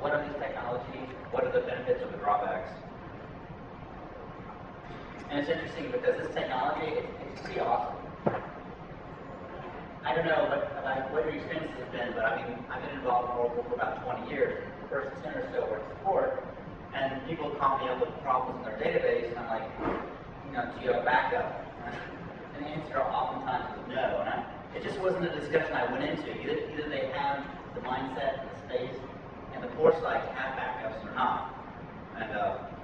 what are these technologies, what are the benefits or the drawbacks. And it's interesting because this technology, it's pretty awesome. I don't know what your experiences have been, but I mean, I've been involved in Oracle for about 20 years. The first 10 or so were support, and people call me up with problems in their database, and I'm like, do you have a backup? And the answer oftentimes is no. And it just wasn't a discussion I went into. Either they have the mindset, the space, and the foresight to have backups or not. And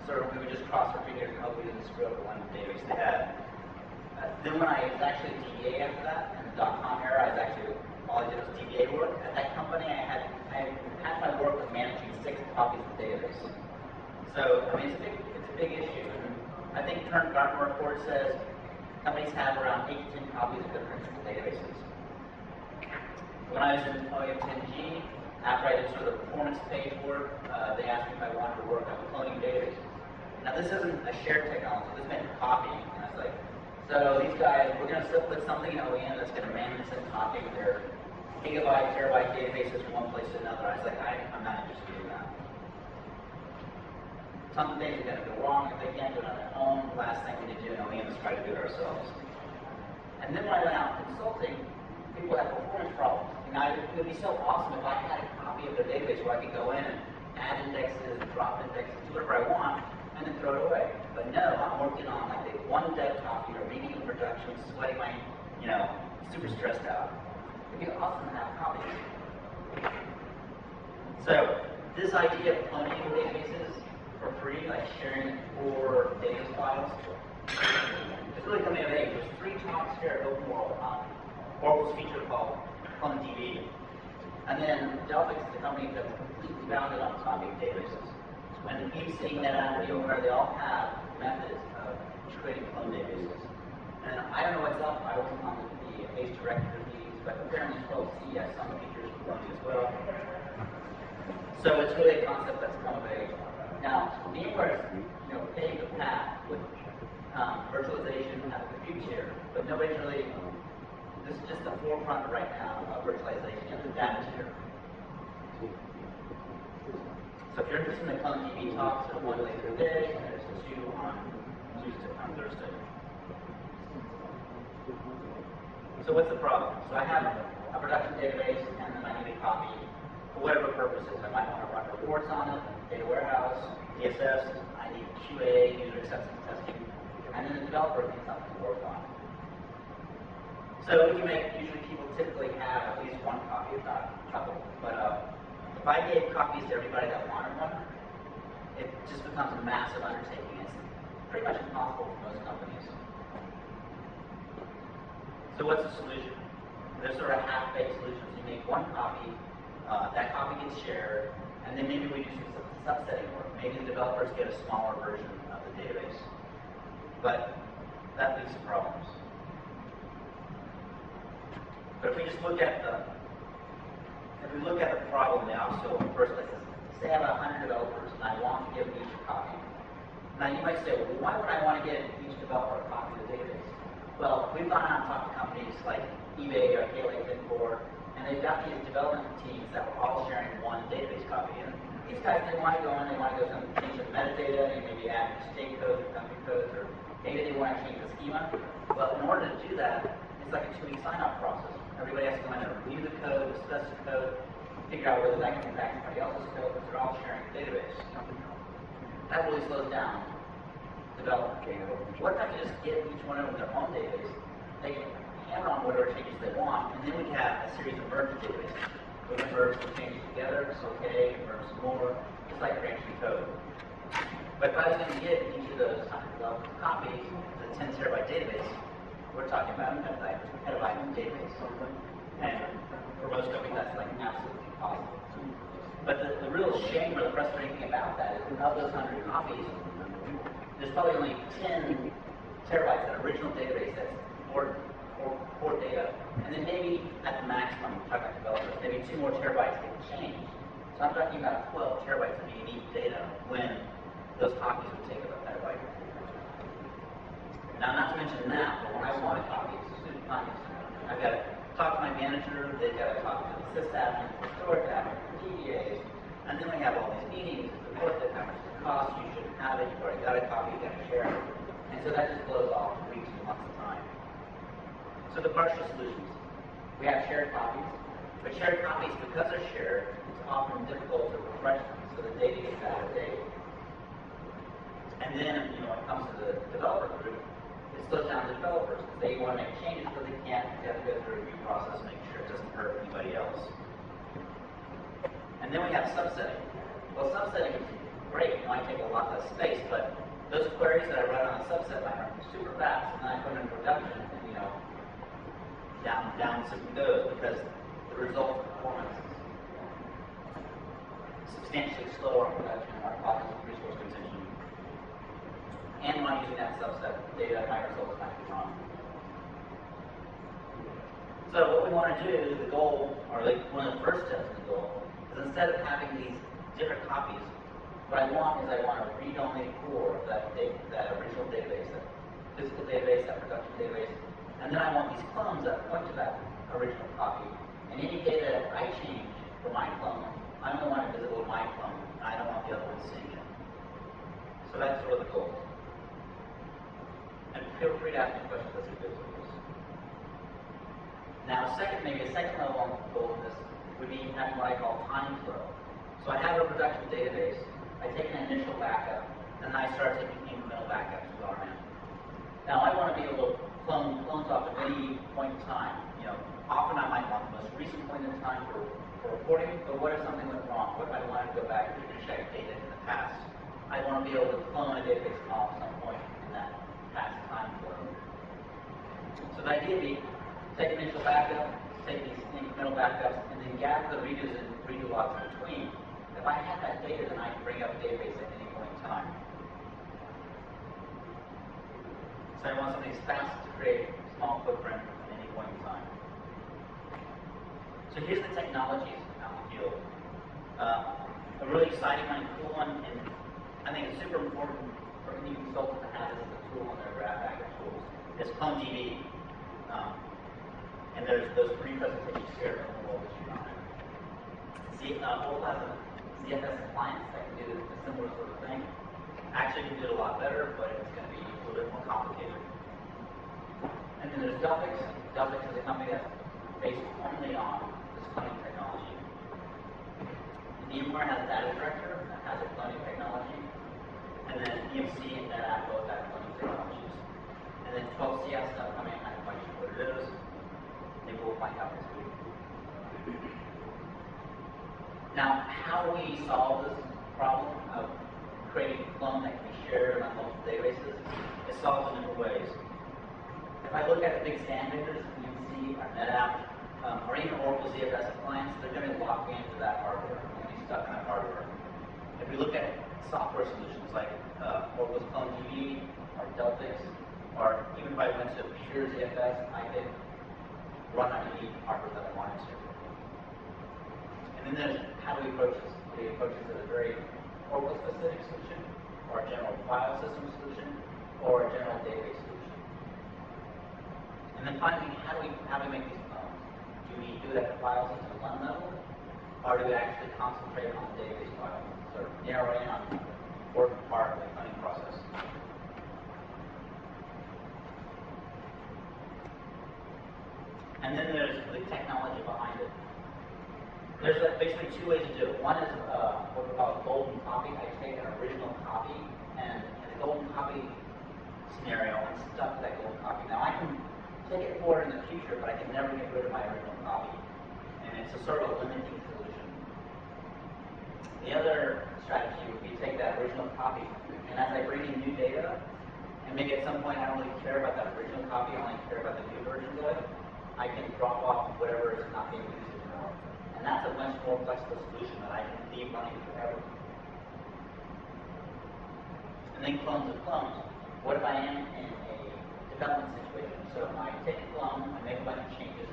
sort of we would just cross our fingers and hope we didn't screw up the one database they had. Then when I was actually DBA after that, in the .com era, all I did was DBA work. At that company, I had my work with managing 6 copies of the database. So, I mean, it's a big issue. And I think the current Gartner report says companies have around 8 to 10 copies of their principal databases. When I was in OEM 10G, after I did sort of the performance page work, they asked me if I wanted to work on cloning databases. Now, this isn't a shared technology. This meant copying. And I was like, so these guys, we're going to still put something in OEM that's going to manage and copy their gigabyte, terabyte databases from one place to another. I was like, I'm not interested in that. Some things are going to go wrong if they can't do it on their own. The last thing we need to do in OEM is try to do it ourselves. And then when I went out consulting, people had performance problems. And it would be so awesome if I had a copy of their database where I could go in and add indexes, drop indexes, do whatever I want, and then throw it away. But no, I'm working on like the one dev copy or reading in production, sweating my, super stressed out. It'd be awesome to have copies. So this idea of cloning databases for free, like sharing 4 data files, it's really coming of age. There's 3 talks here at Open World on Oracle's feature called CloneDB. And then Delphix is the company that's completely founded on copying databases. And BBC, Netapp, VMware, they all have methods of creating clone databases. And I don't know what's up. I wasn't on the page director of these, but apparently 12c has some features for cloning as well. So it's really a concept that's come of age. Now, VMware has paved the path with virtualization and compute share, but nobody's really. This is just the forefront right now of virtualization and the data share. So if you're interested in the CloneDB talks, there's one later today, and there's 2 on Thursday. So what's the problem? So I have a production database, and then I need a copy for whatever purposes. I might want to run reports on it, data warehouse, DSS, I need QA, user acceptance testing, and then the developer needs something to work on. So usually people typically have at least 1 copy, if not a couple. But if I gave copies to everybody that wanted one, it just becomes a massive undertaking. It's pretty much impossible for most companies. So what's the solution? There's sort of half-baked solutions. You make 1 copy, that copy gets shared, and then maybe we do some subsetting work. Maybe the developers get a smaller version of the database. But that leads to problems. But if we just look at the problem, the obstacle in the first place is, say I have 100 developers and I want to give them each a copy. Now you might say, well, why would I want to give each developer a copy of the database? Well, we've gone out and talked to companies like eBay or Hailey, and they've got these development teams that were all sharing 1 database copy. And these guys, they want to go in, they want to go change the metadata, and maybe add state codes or country codes, or maybe they want to change the schema. Well, in order to do that, it's like a 2-week sign-off process. Everybody has to go in and review the code, discuss the code, figure out whether that can impact somebody else's code, because they're all sharing a database. That really slows down development. What if I could just give each one of them their own database? They can hammer on whatever changes they want, and then we can have a series of merged databases. We can merge the changes together, it's okay, merge some more, just like branching code. But if I was going to give each of those 100 copies to the 10 terabyte database, we're talking about a petabyte database. And for most companies, that's like absolutely impossible. But the real shame or the frustrating thing about that is of those 100 copies, there's probably only 10 terabytes, that original database that's for data. And then maybe at the maximum, we're talking about developers, maybe 2 more terabytes get changed. So I'm talking about 12 terabytes of unique data when those copies would take up a petabyte. Now, not to mention that, but when I want a copy, it's super time consuming. I've got to talk to my manager, they've got to talk to the sysadmin, the storage admin, the DBAs, and And then we have all these meetings, report that how much it costs, you should have it, you've already got a copy, you got to share it. And so that just blows off weeks and months of time. So the partial solutions. We have shared copies, but shared copies, because they're shared, it's often difficult to refresh them, so the data gets out of date. And then, when it comes to the developer group, it slows down the developers. They want to make changes, but they can't. They have to go through a review process, make sure it doesn't hurt anybody else. And then we have subsetting. Well, subsetting is great. It might take a lot less space, but those queries that I run on a subset might run super fast, and then I put them in production, and down simply goes, because the result performance is substantially slower on production, our cost of resource contention. And when I'm using that subset data, my results might be wrong. So what we want to do, the goal, or one of the first steps in the goal, is instead of having these different copies, what I want is I want a read-only core of that original database, that physical database, that production database, and then I want these clones that point to that original copy. And any data that I change for my clone, I only want it visible to my clone, and I don't want the other one seeing it. So that's sort of the goal. And feel free to ask me questions as we go through this. Now, maybe a second level goal of this would be having what I call time flow. So I have a production database, I take an initial backup, and then I start taking incremental backups with RMM. Now, I want to be able to clones off at any point in time. Often I might want the most recent point in time for reporting, but what if something went wrong? What if I wanted to go back and check data in the past? I want to be able to clone a database off at some point in that past time flow. So the idea would be take initial backup, take these incremental backups, and then gather the redos and redo logs in between. If I have that data, then I can bring up the database at any point in time. So I want something that's fast to create a small footprint at any point in time. So here's the technologies out in the field. A really exciting one and cool one, and I think it's super important for any consultant to have this as a tool in their graph backup tools, is CloneDB. And there's those three presentations here from the world history on it. Oracle has a ZFS appliance that can do a similar sort of thing. Actually, can do it a lot better, but it's going to be a little bit more complicated. And then there's Delphix. Delphix is a company that's based only on this cloning technology. VMware has a data director that has a cloning technology. And then EMC and Netapp both have cloning technologies. And then 12CS is coming. I have no idea what it is. Maybe we'll find out this week. Now, how we solve this problem of creating a clone that can be shared among multiple databases is solved in different ways. If I look at the big SAN vendors, EMC, or Netapp, or even Oracle ZFS appliance, they're going to lock into that hardware. They're going to be stuck in that hardware. If we look at software solutions like Oracle's CloneDB, or Delphix, or even if I went to pure ZFS, I could run underneath hardware that I wanted to. And then there's how do we approach this? Do we approach this as a very Oracle-specific solution, or a general file system solution, or a general database solution? And then finally, how do we make these clones? Do we do it at the file system one level, or do we actually concentrate on the database file, sort of narrow in on the important part of the cloning process? And then there's the technology behind it. There's basically two ways to do it. One is what we call a golden copy. I take an original copy, and in a golden copy scenario, I'm stuck with that golden copy. Now, I can take it forward in the future, but I can never get rid of my original copy. And it's a sort of a limiting solution. The other strategy would be take that original copy, and as I bring in new data, and maybe at some point I don't really care about that original copy, I only care about the new version of it, I can drop off whatever is not being used anymore. And that's a much more flexible solution that I can leave running forever. And then clones of clones. What if I am in a development situation? So I take a clone, I make a bunch of changes.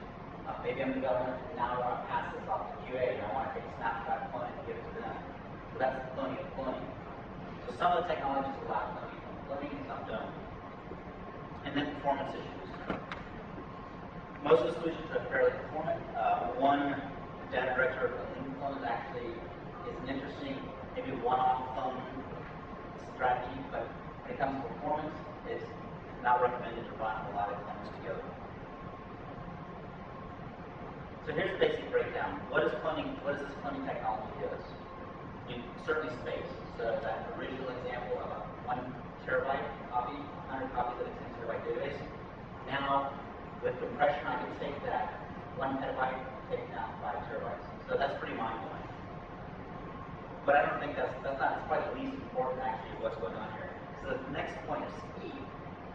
Maybe I'm developing, and now I want to pass this off to QA, and I want to take a snapshot clone and give it to them. So that's the cloning of cloning. So some of the technologies allow cloning, and some don't. And then performance issues. Most of the solutions are fairly performant. One data director of the Lincoln clone is actually is an interesting, maybe one-off clone strategy, but when it comes to performance, it's not recommended to run a lot of clones together. So here's the basic breakdown. What does this cloning technology do? Certainly space. So that original example of a 1 terabyte copy, 100 copies of a 10 terabyte database. Now, with compression, I can take that 1 petabyte, take it down 5 terabytes. So that's pretty mind-blowing. But I don't think that's probably the least important actually of what's going on here. So the next point is speed.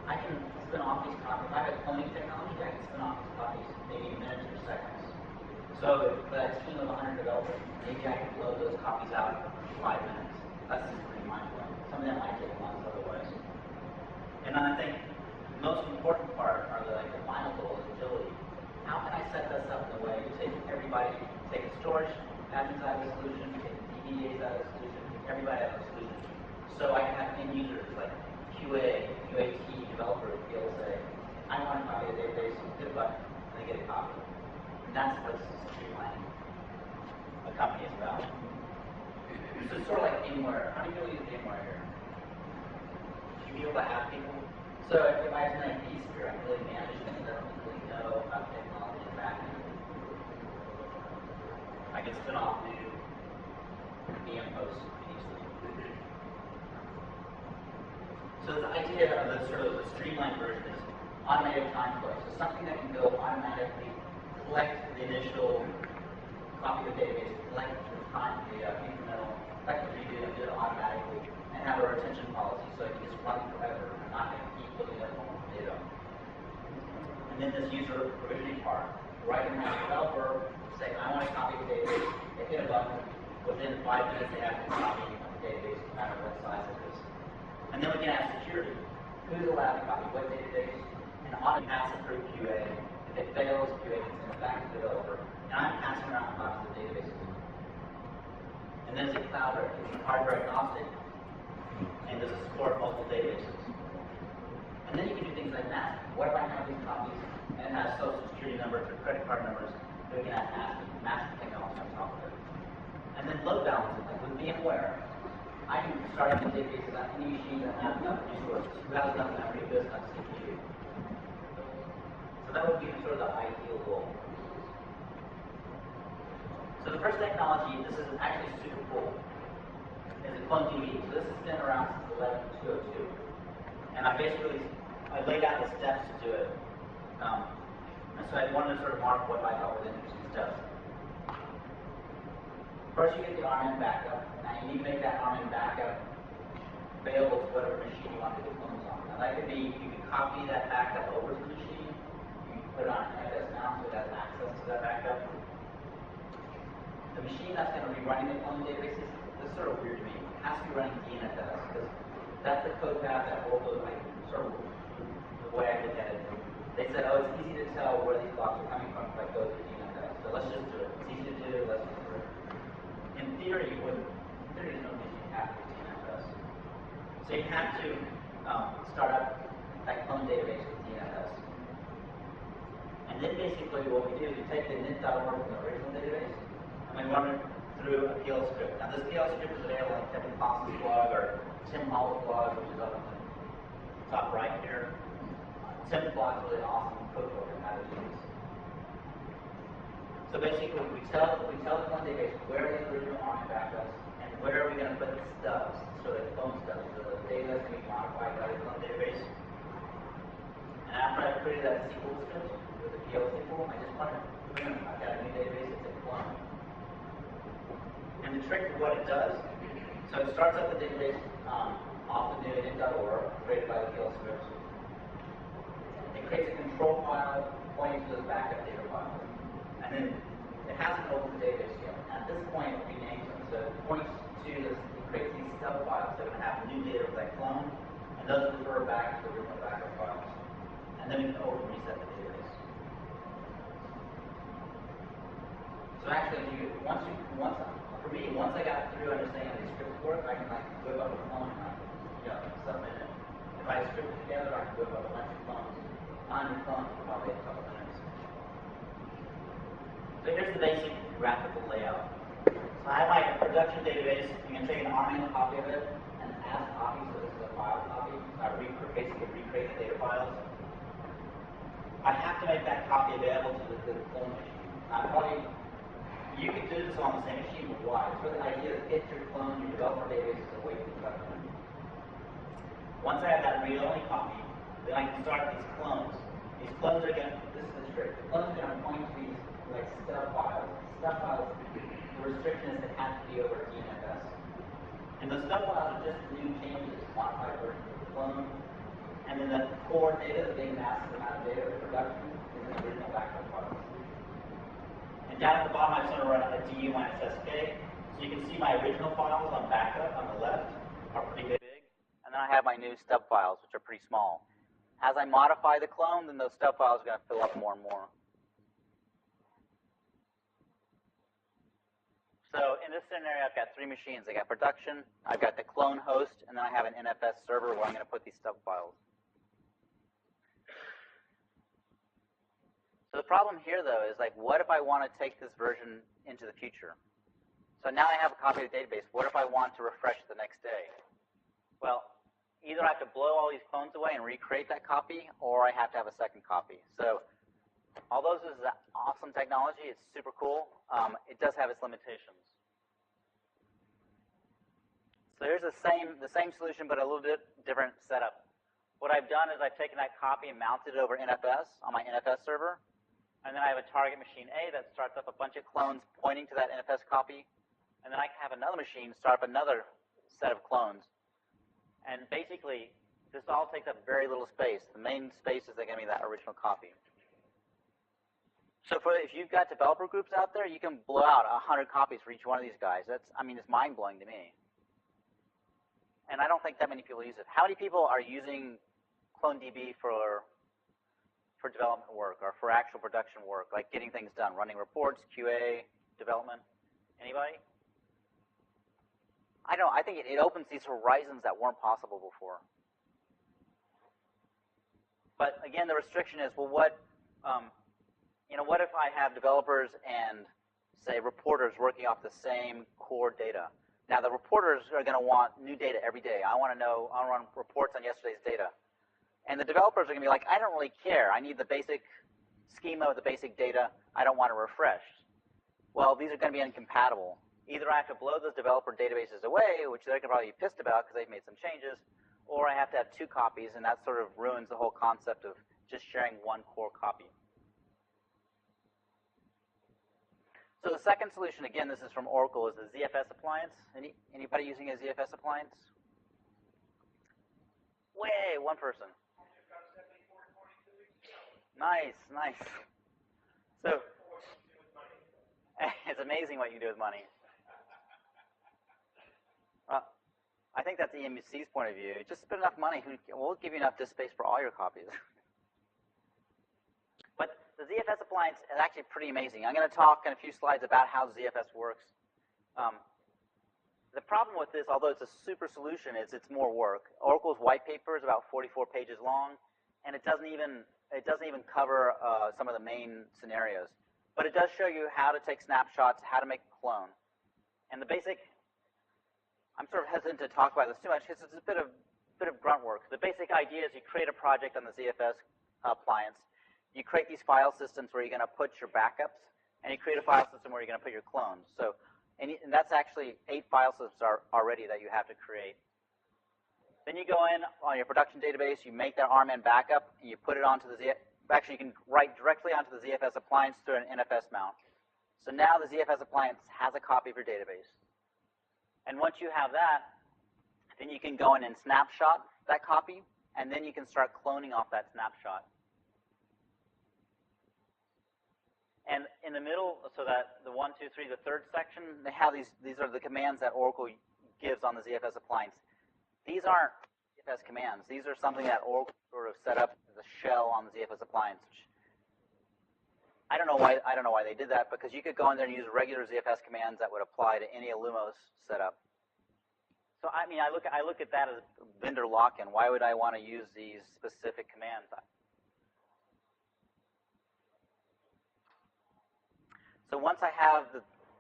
I can spin off these copies. If I have a cloning technology, I can spin off these copies maybe in minutes or seconds. So if a team of 100 developers, maybe I can load those copies out in 5 minutes. That's pretty mind-blowing. Some of them might take months otherwise. And then I think the most important part are the final goal is agility. How can I set this up in a way to take everybody, take the storage admins out of the solution, take the DBAs out of the solution, take everybody out of the solution. So I can have end users like QA, UAT, developers be able to say, I want to copy the database, hit a button, and they get a copy. And that's what streamlining a company is about. So it's sort of like VMware. How do you really use VMware here? Should you be able to have people? So if I have an vSphere, I can really manage things. I don't really know about technology and backend. I can spin off new VM hosts easily. So the idea of the sort of the streamlined version is automated time flow. So something that can go automatically collect the initial copy of the database, collect the time, the incremental, effectively do it automatically, and have a retention policy so it can just run forever and not going to keep looking at more data. And then this user provisioning part, where I can have a developer say, I want to copy the database, they hit a button, within 5 minutes they have a copy of the database, no matter what size it is. And then we can have security. Who's allowed to copy what database? And automatically pass it through QA. If it fails, QA can send it back to the developer. And I'm passing around copies of databases. And then it's cloud ready. It's hardware agnostic. And does it support multiple databases? And then you can do things like that. What if I have these copies and it has social security numbers or credit card numbers? So we can add massive technology on top of it. And then load balancing, like with VMware. I can start up the databases on any machine that has enough resources. Who has enough memory, who has enough CPU. So that would be sort of the ideal goal. So the first technology, this is actually super cool, is a clone DB. So this has been around since 11.202. And I laid out the steps to do it. And so I wanted to sort of mark what I thought were the interesting steps. First, you get the RMN backup. Now, you need to make that RMN backup available to whatever machine you want to do clones on. Now, that could be, you can copy that backup over to the machine. You can put it on NFS now so it has access to that backup. The machine that's going to be running the clone databases, this is sort of weird to me. It has to be running DNFS because that's the code path that will look like, sort of the way I look at it. They said, oh, it's easy to tell where these blocks are coming from if I go through DNFS. So let's just do it. It's easy to do, let's just do it. In theory, you wouldn't. In theory, there's no reason you have to do DNFS. So you have to start up that clone database with DNFS. And then basically what we do is we take the Netapp from the original database and we run it through a PL script. Now this PL script is available in Kevin Foss's blog or Tim Hall's blog, which is up in the top right here. Tim's blog is really awesome cookbook on how to do this. So basically, we tell the clone database where are the original RMN backups and where are we going to put the stubs, so the clone stubs, so the data is going to be modified by the clone database. And after I've created that SQL script with the PL SQL, I just run it. Boom, I've got a new database that's in clone. And the trick of what it does, so it starts up the database off the new init.org created by the PL script. It creates a control file pointing to the backup data file. And then it hasn't opened the database yet. At this point, it renames them. So it points to this, it creates these stub files that are going to have new data with that clone, and those refer back to the original backup files. And then we can open reset the database. So actually, for me, once I got through understanding how these scripts work, I can whip up a clone and submit it. If I script it together, I can whip up a bunch of clones. On your clone for probably a couple minutes. So here's the basic graphical layout. So So I have my production database. I'm going to take an RMAN copy of it and add a copy, so this is a file copy. I basically recreate the data files. I have to make that copy available to the clone machine. You could do this on the same machine, but why? It's really the idea that if your clone, your developer database is away from production. Once I have that read-only copy, then I can start these clones. These clones are going to, this is the trick, the clones are going to point to these like stub files. Stub files, the restriction is it has to be over ZFS. And those stub files are just new changes, modified versions of the clone. And then the core data, the big massive amount of data for production, is an original backup file. And down at the bottom, I just want to run a du-sk. So you can see my original files on backup on the left are pretty big. And then I have my new stub files, which are pretty small. As I modify the clone, then those stub files are going to fill up more and more. So in this scenario, I've got 3 machines. I got production, I've got the clone host, and then I have an NFS server where I'm going to put these stub files. So the problem here, though, is like, what if I want to take this version into the future? So now I have a copy of the database. What if I want to refresh the next day? Well, either I have to blow all these clones away and recreate that copy, or I have to have a second copy. So although this is an awesome technology, it's super cool, it does have its limitations. So here's the same solution, but a little bit different setup. What I've done is I've taken that copy and mounted it over NFS on my NFS server. And then I have a target machine A that starts up a bunch of clones pointing to that NFS copy. And then I can have another machine start up another set of clones. And basically, this all takes up very little space. The main space is going to be that original copy. So if you've got developer groups out there, you can blow out 100 copies for each one of these guys. It's mind-blowing to me. And I don't think that many people use it. How many people are using CloneDB for development work or for actual production work, like getting things done, running reports, QA, development? Anybody? I don't know. I think it opens these horizons that weren't possible before. But again, the restriction is, well, what if I have developers and, say, reporters working off the same core data? Now, the reporters are going to want new data every day. I want to run reports on yesterday's data. And the developers are going to be like, I don't really care. I need the basic schema of the basic data. I don't want to refresh. Well, these are going to be incompatible. Either I have to blow those developer databases away, which they're going to probably be pissed about because they've made some changes, or I have to have 2 copies, and that sort of ruins the whole concept of just sharing one core copy. So the second solution, again, this is from Oracle, is the ZFS appliance. Anybody using a ZFS appliance? Way, one person. Nice, nice. So it's amazing what you do with money. I think that's EMC's point of view. Just spend enough money, we'll give you enough disk space for all your copies. But the ZFS appliance is actually pretty amazing. I'm going to talk in a few slides about how ZFS works. The problem with this, although it's a super solution, is it's more work. Oracle's white paper is about 44 pages long, and it doesn't even cover some of the main scenarios. But it does show you how to take snapshots, how to make a clone. And the basic, I'm sort of hesitant to talk about this too much because it's a bit of grunt work. The basic idea is you create a project on the ZFS appliance. You create these file systems where you're going to put your backups, and you create a file system where you're going to put your clones. So, and that's actually 8 file systems already that you have to create. Then you go in on your production database, you make that RMAN backup, and you put it onto the actually, you can write directly onto the ZFS appliance through an NFS mount. So now the ZFS appliance has a copy of your database. And once you have that, then you can go in and snapshot that copy, and then you can start cloning off that snapshot. And in the middle, so that the 1, 2, 3, the third section, they have these are the commands that Oracle gives on the ZFS appliance. These aren't ZFS commands. These are something that Oracle sort of set up as a shell on the ZFS appliance. Which I don't know why they did that, because you could go in there and use regular ZFS commands that would apply to any Illumos setup. So I mean, I look at that as vendor lock-in. Why would I want to use these specific commands? So once I have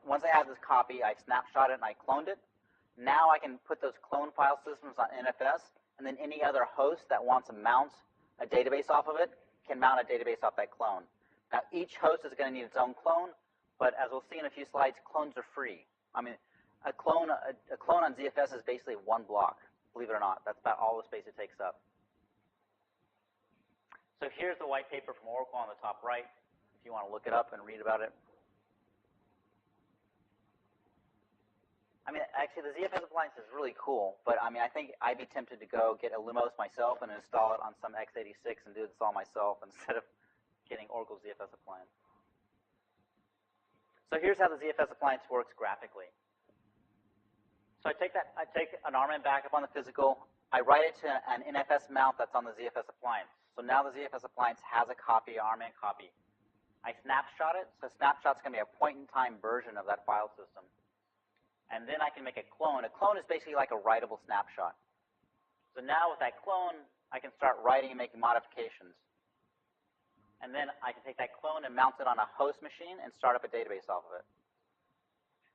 once I have this copy, I snapshot it and I cloned it. Now I can put those clone file systems on NFS, and then any other host that wants to mount a database off of it can mount a database off that clone. Now, each host is going to need its own clone, but as we'll see in a few slides, clones are free. I mean, a clone on ZFS is basically one block, believe it or not. That's about all the space it takes up. So here's the white paper from Oracle on the top right, if you want to look it up and read about it. I mean, actually, the ZFS appliance is really cool, but I mean, I think I'd be tempted to go get a Lumos myself and install it on some x86 and do this all myself instead of getting Oracle's ZFS appliance. So here's how the ZFS appliance works graphically. So I take an RMAN backup on the physical, I write it to an NFS mount that's on the ZFS appliance. So now the ZFS appliance has a copy, RMAN copy. I snapshot it, so snapshot's going to be a point-in-time version of that file system. And then I can make a clone. A clone is basically like a writable snapshot. So now with that clone, I can start writing and making modifications. And then I can take that clone and mount it on a host machine and start up a database off of it.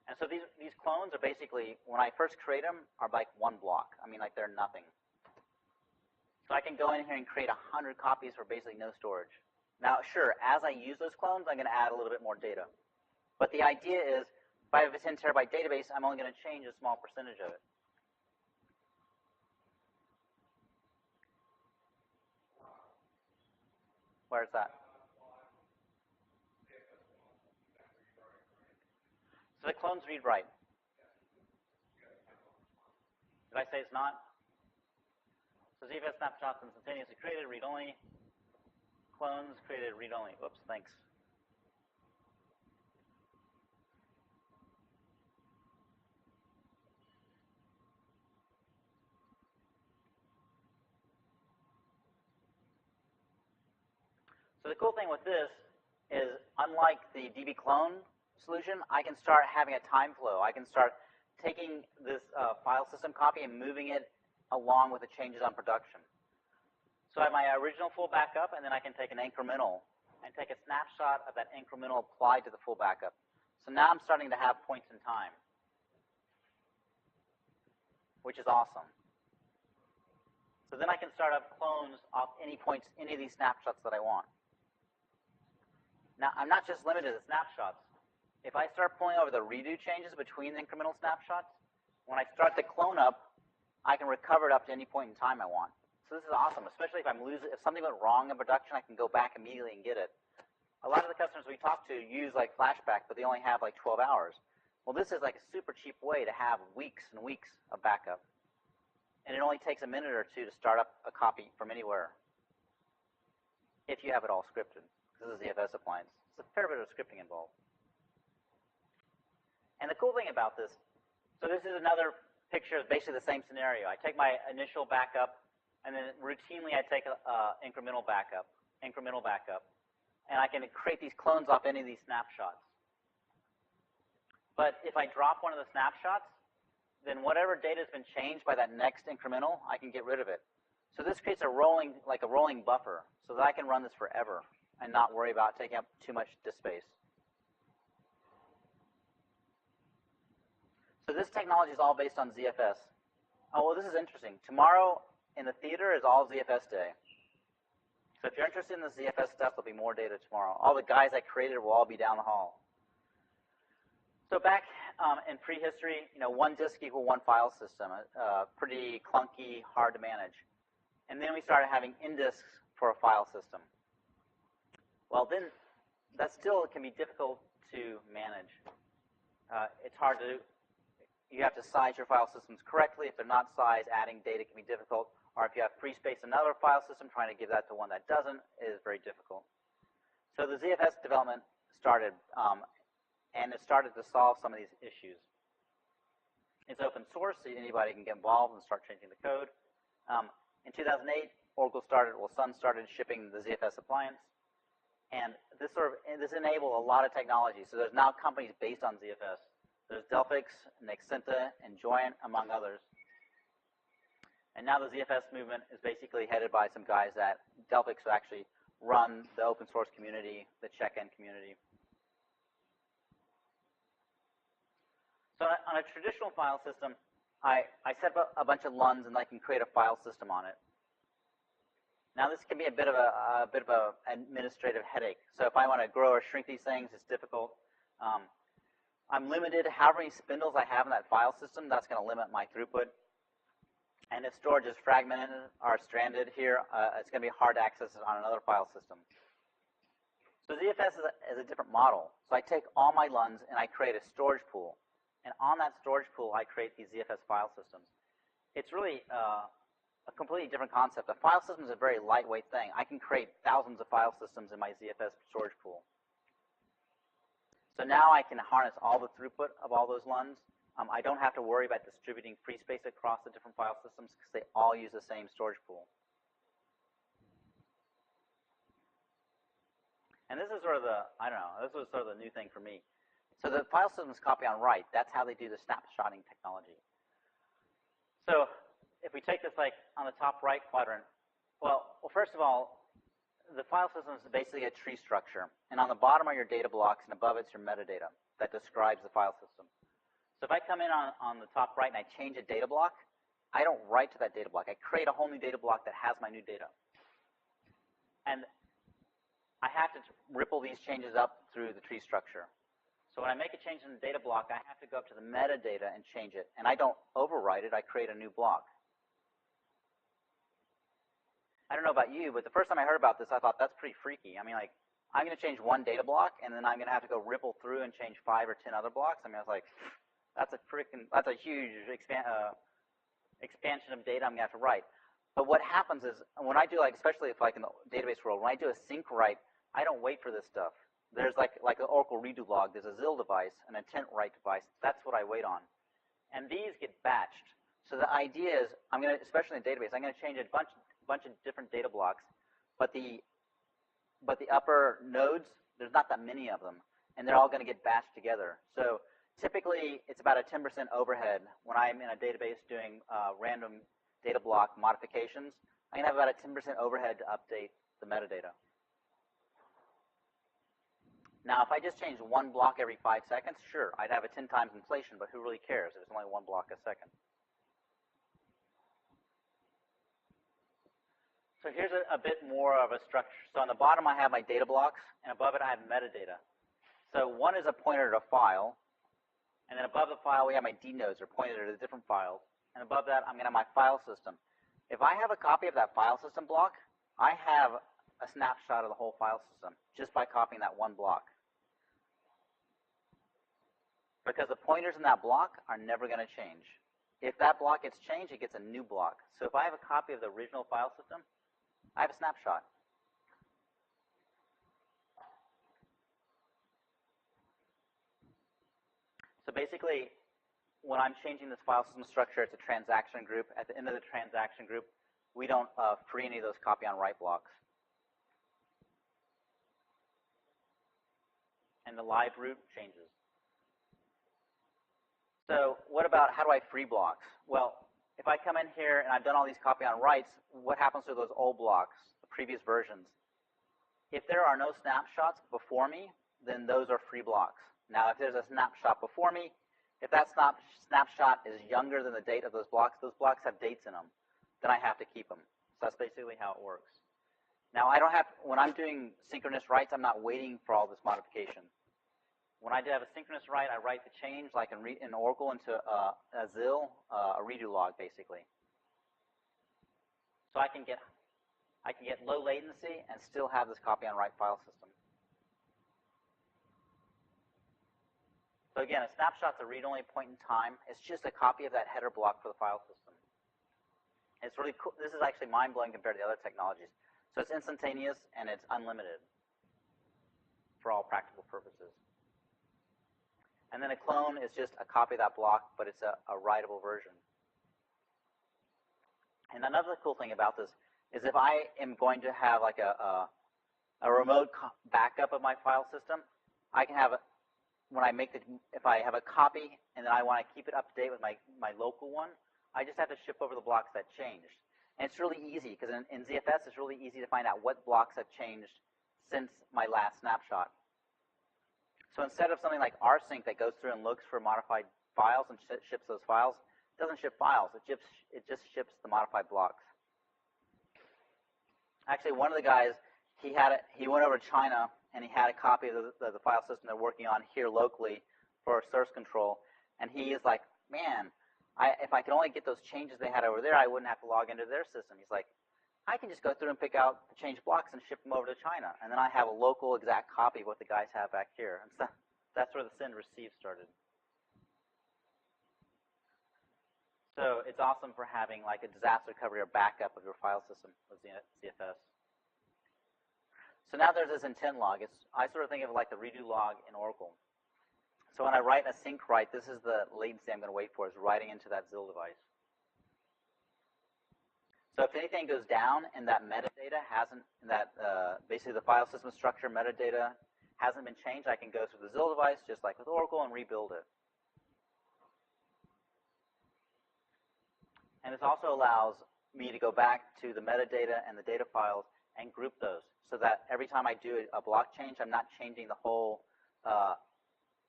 And so these clones are basically, when I first create them, are like one block. I mean, like they're nothing. So I can go in here and create 100 copies for basically no storage. Now, sure, as I use those clones, I'm going to add a little bit more data. But the idea is, if I have a 10 terabyte database, I'm only going to change a small percentage of it. Where's that? So the clones read write. Did I say it's not? So ZFS snapshots instantaneously created, read only. Clones created, read only. Whoops, thanks. So the cool thing with this is, unlike the DB clone solution, I can start having a time flow. I can start taking this file system copy and moving it along with the changes on production. So I have my original full backup, and then I can take an incremental and take a snapshot of that incremental applied to the full backup. So now I'm starting to have points in time, which is awesome. So then I can start up clones off any points, any of these snapshots that I want. Now, I'm not just limited to snapshots. If I start pulling over the redo changes between the incremental snapshots, when I start the clone up, I can recover it up to any point in time I want. So this is awesome, especially if if something went wrong in production, I can go back immediately and get it. A lot of the customers we talk to use like flashback, but they only have like 12 hours. Well, this is like a super cheap way to have weeks and weeks of backup. And it only takes a minute or two to start up a copy from anywhere, if you have it all scripted. This is the ZFS appliance. It's a fair bit of scripting involved. And the cool thing about this, so this is another picture of basically the same scenario. I take my initial backup, and then routinely I take an incremental backup, and I can create these clones off any of these snapshots. But if I drop one of the snapshots, then whatever data has been changed by that next incremental, I can get rid of it. So this creates a rolling buffer, so that I can run this forever and not worry about taking up too much disk space. So this technology is all based on ZFS. Oh, well, this is interesting. Tomorrow in the theater is all ZFS day. So if you're interested in the ZFS stuff, there'll be more data tomorrow. All the guys I created will all be down the hall. So back in prehistory, one disk equal one file system, pretty clunky, hard to manage. And then we started having indisks for a file system. Well, then that still can be difficult to manage. It's hard to, you have to size your file systems correctly. If they're not sized, adding data can be difficult. Or if you have free space in another file system, trying to give that to one that doesn't is very difficult. So the ZFS development started, and it started to solve some of these issues. It's open source, so anybody can get involved and start changing the code. In 2008, Sun started shipping the ZFS appliance. And this enabled a lot of technology. So there's now companies based on ZFS. There's Delphix, Nexenta, and Joyent, among others. And now the ZFS movement is basically headed by some guys at Delphix who actually run the open source community, the check-in community. So on a traditional file system, I set up a bunch of LUNs and I can create a file system on it. Now this can be a bit of a administrative headache. So if I want to grow or shrink these things, it's difficult. I'm limited to how many spindles I have in that file system. That's going to limit my throughput. And if storage is fragmented or stranded here, it's going to be hard to access it on another file system. So ZFS is a different model. So I take all my LUNs and I create a storage pool. And on that storage pool, I create these ZFS file systems. It's really a completely different concept. A file system is a very lightweight thing. I can create thousands of file systems in my ZFS storage pool. So now I can harness all the throughput of all those LUNs. I don't have to worry about distributing free space across the different file systems because they all use the same storage pool. And this is sort of the, I don't know, this was sort of the new thing for me. So the file systems copy on write. That's how they do the snapshotting technology. So if we take this like on the top right quadrant, well, first of all, the file system is basically a tree structure. And on the bottom are your data blocks, and above it's your metadata that describes the file system. So if I come in on the top right and I change a data block, I don't write to that data block. I create a whole new data block that has my new data. And I have to ripple these changes up through the tree structure. So when I make a change in the data block, I have to go up to the metadata and change it. And I don't overwrite it. I create a new block. I don't know about you, but the first time I heard about this, I thought that's pretty freaky. I mean, like, I'm going to change one data block, and then I'm going to have to go ripple through and change 5 or 10 other blocks. I mean, I was like, that's a huge expansion of data I'm going to have to write. But what happens is, when I do, like, especially if like in the database world, when I do a sync write, I don't wait for this stuff. There's like an Oracle redo log. There's a ZIL device, an intent write device. That's what I wait on. And these get batched. So the idea is, I'm going to, especially in the database, I'm going to change a bunch of different data blocks, but the upper nodes, there's not that many of them, and they're all going to get batched together. So typically, it's about a 10% overhead when I'm in a database doing random data block modifications. I'm going to have about a 10% overhead to update the metadata. Now, if I just change one block every 5 seconds, sure, I'd have a 10 times inflation, but who really cares if it's only one block a second? So here's a bit more of a structure. So on the bottom, I have my data blocks, and above it, I have metadata. So one is a pointer to a file, and then above the file, we have my dnodes, or pointer to the different files. And above that, I'm going to have my file system. If I have a copy of that file system block, I have a snapshot of the whole file system just by copying that one block. Because the pointers in that block are never going to change. If that block gets changed, it gets a new block. So if I have a copy of the original file system, I have a snapshot. So basically, when I'm changing this file system structure, it's a transaction group. At the end of the transaction group, we don't free any of those copy on write blocks. And the live root changes. So what about how do I free blocks? Well, if I come in here and I've done all these copy on writes, what happens to those old blocks, the previous versions? If there are no snapshots before me, then those are free blocks. Now, if there's a snapshot before me, if that snapshot is younger than the date of those blocks have dates in them, then I have to keep them. So that's basically how it works. Now, I don't have, when I'm doing synchronous writes, I'm not waiting for all this modification. When I have a synchronous write, I write the change, like in Oracle, into a ZIL, a redo log, basically. So I can get low latency and still have this copy on write file system. So again, a snapshot's a read-only point in time. It's just a copy of that header block for the file system. It's really cool. This is actually mind-blowing compared to the other technologies. So it's instantaneous and it's unlimited for all practical purposes. And then a clone is just a copy of that block, but it's a writable version. And another cool thing about this is if I am going to have like a remote backup of my file system, I can have if I have a copy and then I want to keep it up to date with my local one, I just have to ship over the blocks that changed. And it's really easy because in ZFS, it's really easy to find out what blocks have changed since my last snapshot. So instead of something like rsync that goes through and looks for modified files and ships those files. It doesn't ship files. It just ships the modified blocks. Actually, one of the guys, he went over to China and he had a copy of the file system they're working on here locally for source control, and he is like, man, if I could only get those changes they had over there, I wouldn't have to log into their system. He's like, I can just go through and pick out the changed blocks and ship them over to China, and then I have a local exact copy of what the guys have back here. And so that's where the send receive started. So it's awesome for having like a disaster recovery or backup of your file system with ZFS. So now there's this intent log. I sort of think of it like the redo log in Oracle. So when I write a sync write, this is the latency I'm going to wait for, is writing into that ZIL device. So if anything goes down and that metadata hasn't, basically the file system structure metadata hasn't been changed, I can go through the ZIL device, just like with Oracle, and rebuild it. And this also allows me to go back to the metadata and the data files and group those, so that every time I do a block change, I'm not changing the whole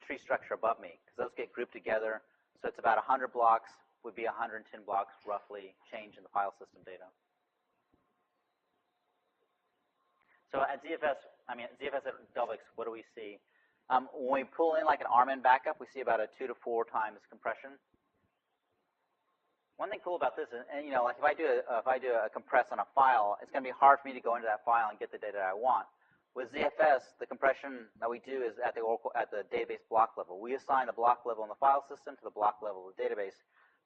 tree structure above me, because those get grouped together. So it's about 100 blocks would be 110 blocks roughly change in the file system data. So at ZFS at Delvix, what do we see? When we pull in like an RMN backup, we see about a 2 to 4 times compression. One thing cool about this is, and like if I do a compress on a file, it's going to be hard for me to go into that file and get the data I want. With ZFS, the compression that we do is at the database block level. We assign the block level in the file system to the block level of the database,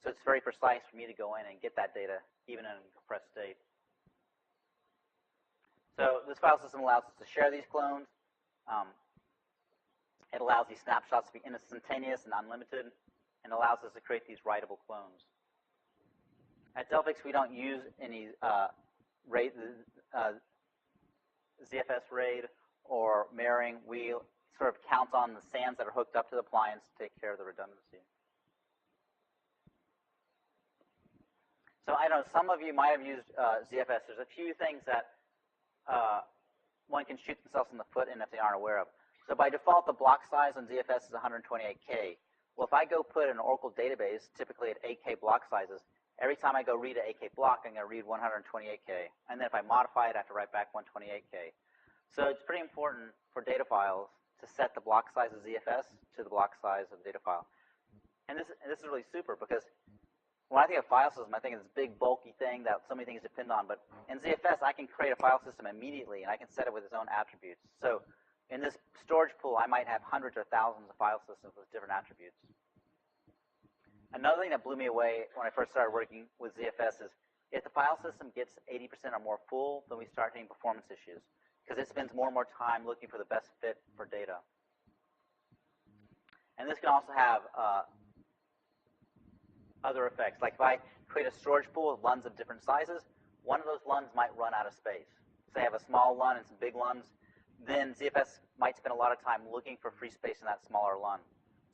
so it's very precise for me to go in and get that data even in a compressed state. So this file system allows us to share these clones. It allows these snapshots to be instantaneous and unlimited, and allows us to create these writable clones. At Delvix, we don't use any ZFS RAID or mirroring. We sort of count on the SANs that are hooked up to the appliance to take care of the redundancy. So I know some of you might have used ZFS. There's a few things that one can shoot themselves in the foot in if they aren't aware of. So by default, the block size on ZFS is 128K. Well, if I go put an Oracle database, typically at 8K block sizes, every time I go read an 8K block, I'm going to read 128K. And then if I modify it, I have to write back 128K. So it's pretty important for data files to set the block size of ZFS to the block size of the data file. And this is really super, because when I think of file system, I think of this big, bulky thing that so many things depend on. But in ZFS, I can create a file system immediately, and I can set it with its own attributes. So in this storage pool, I might have hundreds or thousands of file systems with different attributes. Another thing that blew me away when I first started working with ZFS is if the file system gets 80% or more full, then we start hitting performance issues, because it spends more and more time looking for the best fit for data. And this can also have other effects. Like if I create a storage pool with LUNs of different sizes, one of those LUNs might run out of space. Say I have a small LUN and some big LUNs, then ZFS might spend a lot of time looking for free space in that smaller LUN.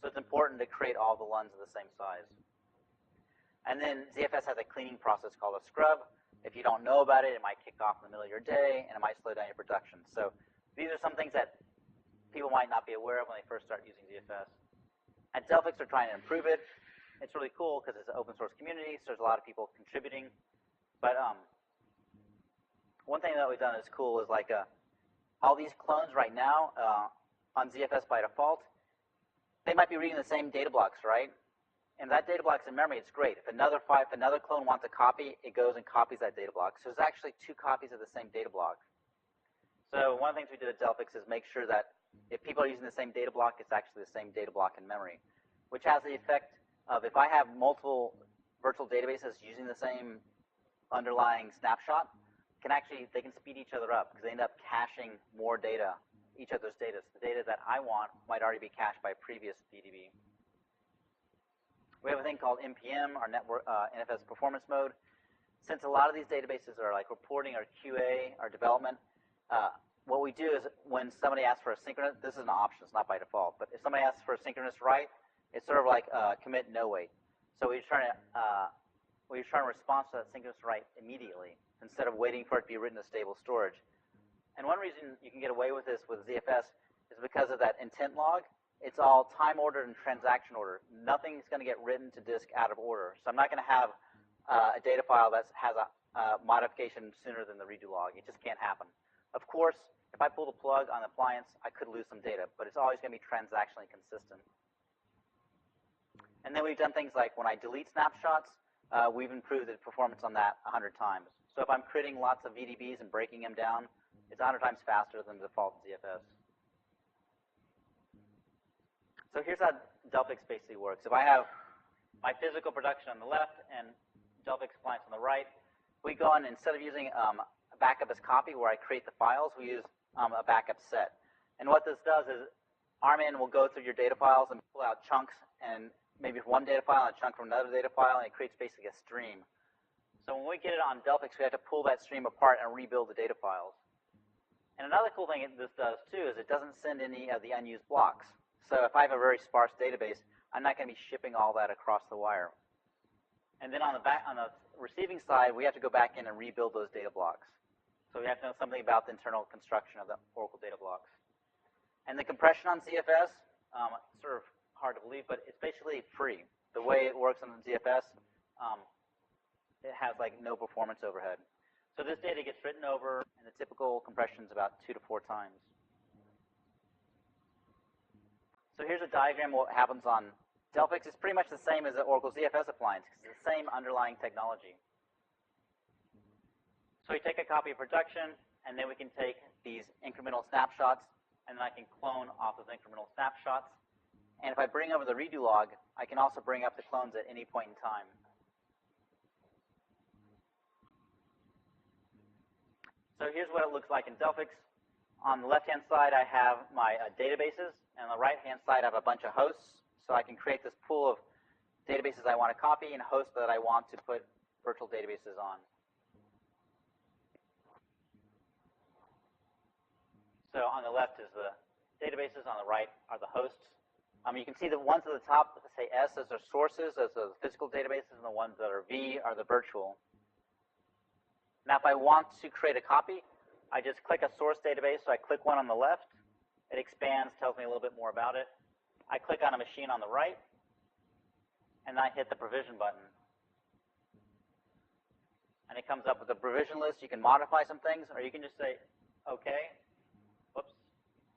So it's important to create all the LUNs of the same size. And then ZFS has a cleaning process called a scrub. If you don't know about it, it might kick off in the middle of your day, and it might slow down your production. So these are some things that people might not be aware of when they first start using ZFS. At Delvix, we're trying to improve it. It's really cool because it's an open source community, so there's a lot of people contributing. But one thing that we've done that's cool is like all these clones right now on ZFS by default, they might be reading the same data blocks, right? And that data block's in memory, it's great. If another clone wants a copy, it goes and copies that data block. So there's actually 2 copies of the same data block. So one of the things we did at Delvix is make sure that if people are using the same data block, it's actually the same data block in memory, which has the effect of if I have multiple virtual databases using the same underlying snapshot, they can speed each other up because they end up caching more data, each other's data. So the data that I want might already be cached by a previous DDB. We have a thing called NPM, our network NFS performance mode. Since a lot of these databases are like reporting or QA or development, what we do is when somebody asks for a synchronous, this is an option, it's not by default, but if somebody asks for a synchronous write, it's sort of like commit no wait. So we're trying to respond to that synchronous write immediately instead of waiting for it to be written to stable storage. And one reason you can get away with this with ZFS is because of that intent log. it's all time ordered and transaction ordered. Nothing's going to get written to disk out of order. So I'm not going to have a data file that has a modification sooner than the redo log. It just can't happen. Of course, if I pull the plug on the appliance, I could lose some data, but it's always going to be transactionally consistent. And then we've done things like when I delete snapshots, we've improved the performance on that 100 times. So if I'm creating lots of VDBs and breaking them down, it's 100 times faster than the default ZFS. So here's how Delphix basically works. If I have my physical production on the left and Delphix appliance on the right, we go on, instead of using a backup as copy where I create the files, we use a backup set. And what this does is RMAN will go through your data files and pull out chunks, and maybe one data file and a chunk from another data file, and it creates basically a stream. So when we get it on Delphix, we have to pull that stream apart and rebuild the data files. And another cool thing this does, too, is it doesn't send any of the unused blocks. So if I have a very sparse database, I'm not going to be shipping all that across the wire. And then on the receiving side, we have to go back in and rebuild those data blocks. So we have to know something about the internal construction of the Oracle data blocks. And the compression on ZFS, sort of hard to believe, but it's basically free. The way it works on the ZFS, it has like no performance overhead. So this data gets written over, and the typical compression is about 2 to 4 times. So here's a diagram of what happens on Delphix. It's pretty much the same as the Oracle ZFS appliance. It's the same underlying technology. So we take a copy of production, and then we can take these incremental snapshots, and then I can clone off those incremental snapshots. And if I bring over the redo log, I can also bring up the clones at any point in time. So here's what it looks like in Delphix. On the left-hand side, I have my databases, and on the right-hand side, I have a bunch of hosts. So I can create this pool of databases I want to copy and hosts that I want to put virtual databases on. So on the left is the databases, on the right are the hosts. You can see the ones at the top that say S, those are sources, those are the physical databases, and the ones that are V are the virtual. Now if I want to create a copy, I just click a source database, so I click one on the left, it expands, tells me a little bit more about it. I click on a machine on the right, and I hit the provision button. And it comes up with a provision list. You can modify some things, or you can just say, okay, whoops,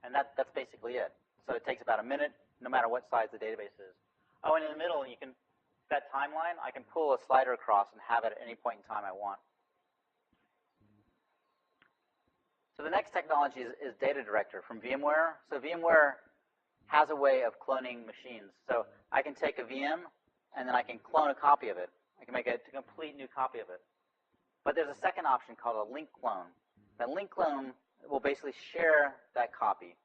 and that's basically it. So it takes about a minute, no matter what size the database is. Oh, and in the middle, you can, that timeline, I can pull a slider across and have it at any point in time I want. So the next technology is Data Director from VMware. So VMware has a way of cloning machines. So I can take a VM, and then I can clone a copy of it. I can make a complete new copy of it. But there's a second option called a link clone. That link clone will basically share that copy.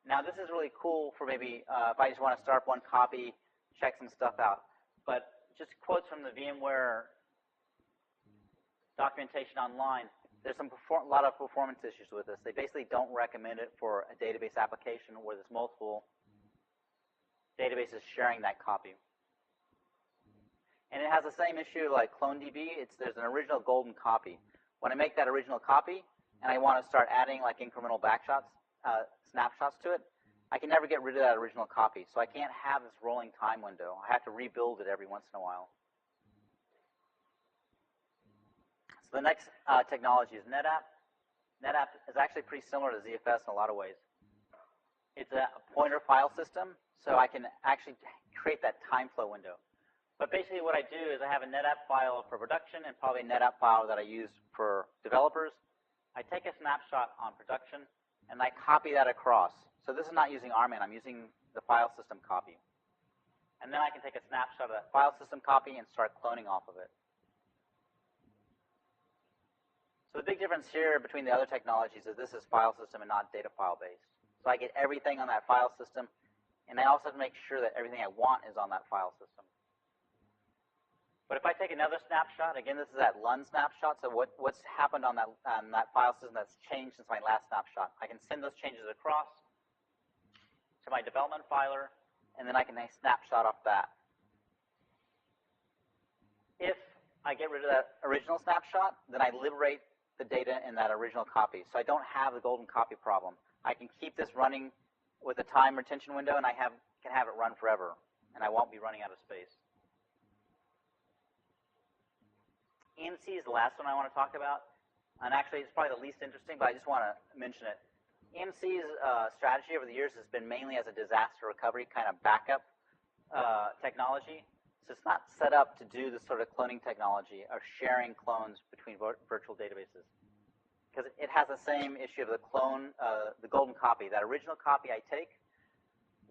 Now, this is really cool for maybe if I just want to start up one copy, check some stuff out. But just quotes from the VMware documentation online, there's a lot of performance issues with this. They basically don't recommend it for a database application where there's multiple databases sharing that copy. And it has the same issue like CloneDB. There's an original golden copy. When I make that original copy and I want to start adding like incremental snapshots to it, I can never get rid of that original copy. So I can't have this rolling time window. I have to rebuild it every once in a while. So the next technology is Netapp. Netapp is actually pretty similar to ZFS in a lot of ways. It's a pointer file system, so I can actually create that time flow window. But basically what I do is I have a Netapp file for production and probably a Netapp file that I use for developers. I take a snapshot on production, and I copy that across. So this is not using RMAN. I'm using the file system copy. And then I can take a snapshot of that file system copy and start cloning off of it. So the big difference here between the other technologies is this is file system and not data file based. So I get everything on that file system, and I also have to make sure that everything I want is on that file system. But if I take another snapshot, again, this is that LUN snapshot, so what's happened on that file system that's changed since my last snapshot. I can send those changes across to my development filer, and then I can snapshot off that. If I get rid of that original snapshot, then I liberate the data in that original copy. So I don't have the golden copy problem. I can keep this running with a time retention window, and I can have it run forever, and I won't be running out of space. EMC is the last one I want to talk about, and actually it's probably the least interesting, but I just want to mention it. EMC's strategy over the years has been mainly as a disaster recovery kind of backup technology. So it's not set up to do the sort of cloning technology of sharing clones between virtual databases, because it has the same issue of the clone, the golden copy. That original copy I take,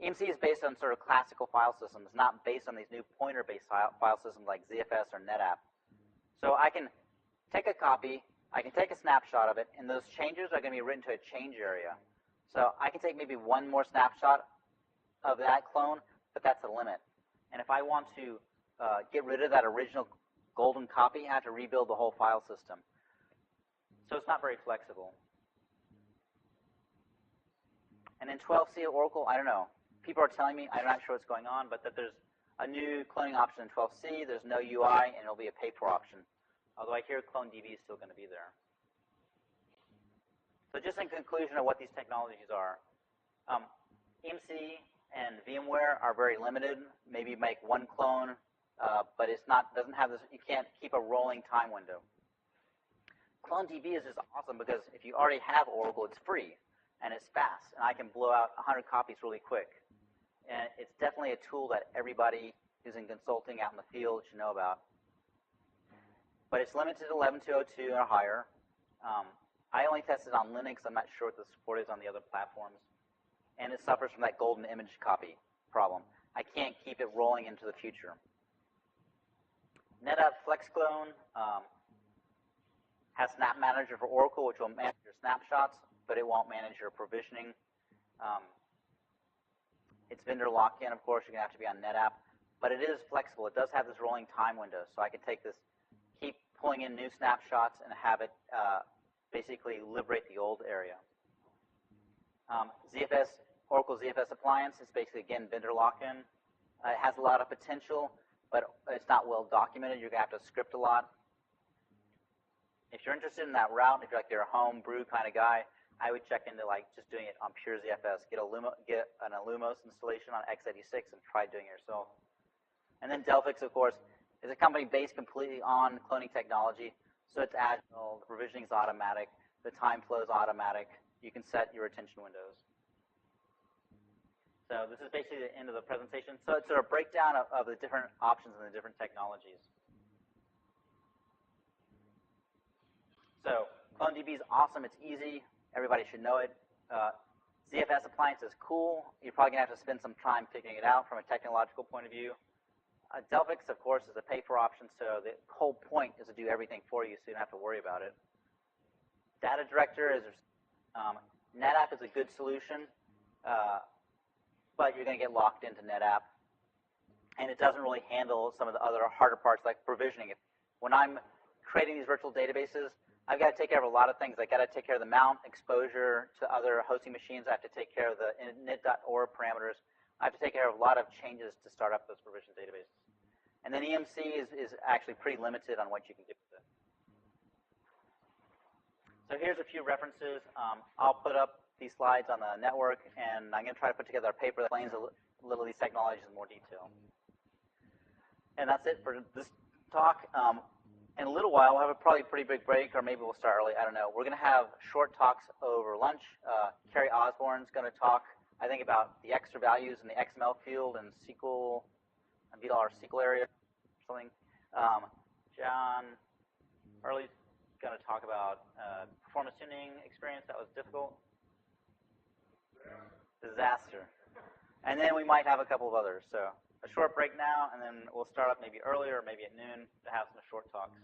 EMC is based on sort of classical file systems, not based on these new pointer-based file systems like ZFS or Netapp. So I can take a copy, I can take a snapshot of it, and those changes are going to be written to a change area. So I can take maybe one more snapshot of that clone, but that's a limit. And if I want to get rid of that original golden copy, I have to rebuild the whole file system. So it's not very flexible. And in 12c Oracle, I don't know. People are telling me, I'm not sure what's going on, but that there's a new cloning option in 12c. There's no UI, and it'll be a paid-for option. Although I hear CloneDB is still going to be there. So just in conclusion of what these technologies are, EMC and VMware are very limited. Maybe make one clone, but it's not, doesn't have this, you can't keep a rolling time window. CloneDB is just awesome because if you already have Oracle, it's free and it's fast, and I can blow out 100 copies really quick. And it's definitely a tool that everybody who's in consulting out in the field should know about. But it's limited to 11.202 or higher. I only tested on Linux. I'm not sure what the support is on the other platforms. And it suffers from that golden image copy problem. I can't keep it rolling into the future. Netapp FlexClone has Snap Manager for Oracle, which will manage your snapshots, but it won't manage your provisioning. It's vendor lock-in, of course. You're going to have to be on Netapp. But it is flexible. It does have this rolling time window. So I can take this, keep pulling in new snapshots, and have it basically liberate the old area. Oracle ZFS Appliance is basically, again, vendor lock-in. It has a lot of potential, but it's not well documented. You're going to have to script a lot. If you're interested in that route, if you're a home brew kind of guy, I would check into like just doing it on pure ZFS. Get an Illumos installation on x86 and try doing it yourself. And then Delphix, of course, is a company based completely on cloning technology. So it's agile, the provisioning is automatic, the time flow is automatic. You can set your retention windows. So this is basically the end of the presentation. So it's a breakdown of the different options and the different technologies. So CloneDB is awesome. It's easy. Everybody should know it. ZFS Appliance is cool. You're probably going to have to spend some time figuring it out from a technological point of view. Delphix, of course, is a pay-for option, so the whole point is to do everything for you so you don't have to worry about it. Data Director is, Netapp is a good solution, but you're going to get locked into Netapp. And it doesn't really handle some of the other harder parts like provisioning. When I'm creating these virtual databases, I've got to take care of a lot of things. I've got to take care of the mount, exposure to other hosting machines. I have to take care of the init.org parameters. I have to take care of a lot of changes to start up those provisioned databases. And then EMC is actually pretty limited on what you can do with it. So here's a few references. I'll put up these slides on the network, and I'm going to try to put together a paper that explains a little of these technologies in more detail. And that's it for this talk. In a little while, we'll have a probably pretty big break, or maybe we'll start early. I don't know. We're going to have short talks over lunch. Carrie Osborne's going to talk, I think, about the extra values in the XML field and SQL, and VLR SQL area, or something. John Early's going to talk about performance tuning experience that was difficult. Disaster. And then we might have a couple of others. So a short break now, and then we'll start up maybe earlier or maybe at noon to have some short talks.